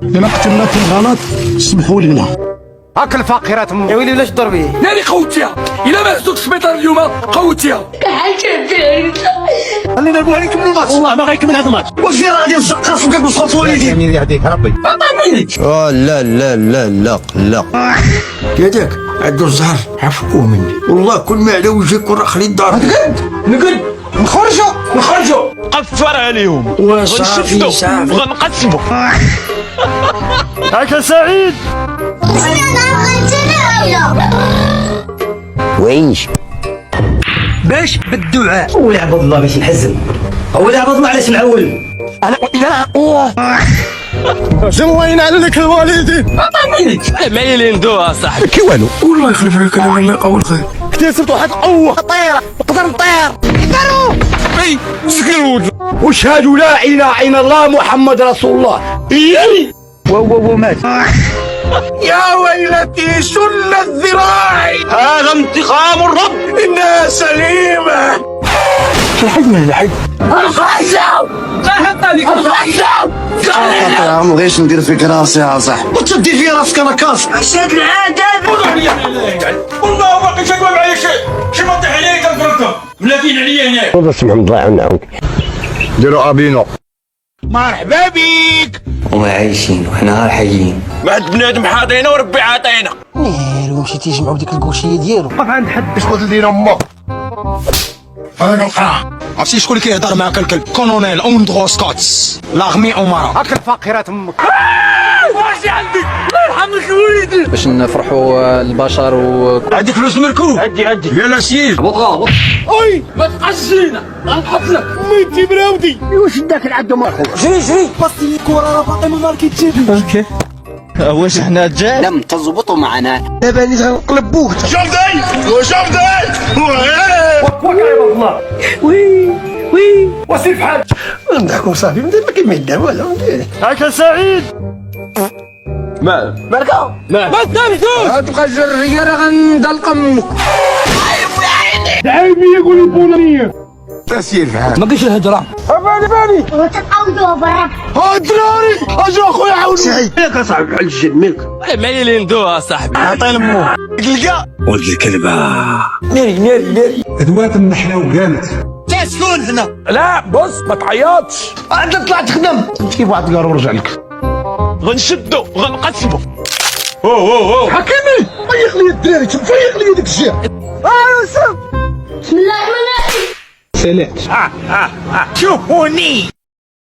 انا قتلنا في الغلط سمحوا لنا. هاك الفقيرات يا ويلي ولاش ضربي ناري قوتيها الا ما هزوك السبيطار اليوم قوتيها. خلينا نقول عليكم الماتش. والله ما غيكمل هذا الماتش. واش غادي نسقف وكاك نسقط والديك. يمين يهديك ربي. لا لا لا لا لا. يدك عندو الزهر عفوه مني. والله كل ما على وجهك ورا خلي الدار. نقد نخرجوا قفر عليهم وصافي صافي غنقسموا. هاك سعيد. وينش باش بالدعاء ولعبد الله باش نحزن ولعبد الله علاش نعول زوين عليك الوالدين. مايلين دوها صاحبي. كي والو. والله يخلف عليك انا والله اول خير. اكتسبت واحد القوة. طيرة نقدر نطير. اي سكرود. واشهدوا لا اله الا الله محمد رسول الله. و مات. يا ويلتي سل الذراع. هذا انتقام الرب. انها سليمة. ما بغيتش ندير فيك راسي يا صاحبي. وتدي في راسك انا كاس. عشان العادة والله باقي تقول معايا شي ما طيح عليا كنفركم ملاكين عليا هنايا. بسم الله يعاونك. ديروا ابينو. مرحبا بيك. وعايشين وحنا حيين. بعد بنادم حاطينا وربي عاطينا. ومشيتي تجمعوا ديك الكوشيه ديالو. وقف عند حد باش تقول لي امك. انا نقرا. عرفتي شكون اللي كيهضر معاك الكلب؟ كولونيل اوندرو سكوتس لاغمي عمره. هاك الفقيرات امك. واش عندك الله يرحم لك وليدي. باش نفرحوا البشر عندك فلوس مركوب. عدي يا لاسيل. اي ما تبقاش زينه غنحط لك ميتي براودي. واش داك العدو مرحوم. جري باصي الكره راه باقي ما ماركيتش. اوكي. واش حنا جاي؟ لم تزبطوا معنا. دابا نيت غنقلبوك. شافدي وي وسير بحال. نضحكوا صافي ما كاين يدير والو. هاك سعيد. بركه ما تنامشوش. تبقى الجريه راه غندلقم. عيبي يقول البولونيه. تسير بحال. ما قلتش الهجره. وتتعودوا برا. الدراري اجا اخويا عاونوا. مالك اصاحبي على الجد مالك. مايلين دوها صاحبي. عطي لمو. تلقى ولد الكلبه. ناري ادوات النحله وقالت. شكون هنا؟ لا بص ما تعيطش. انت طلعت تخدم. كيف واحد قال ورجع لك. غنشدو غنقسمو. حكيمي فيق لي الدراري فيق لي ديك الجهه. بسم الله الرحمن الرحيم. سلام. شوفوني.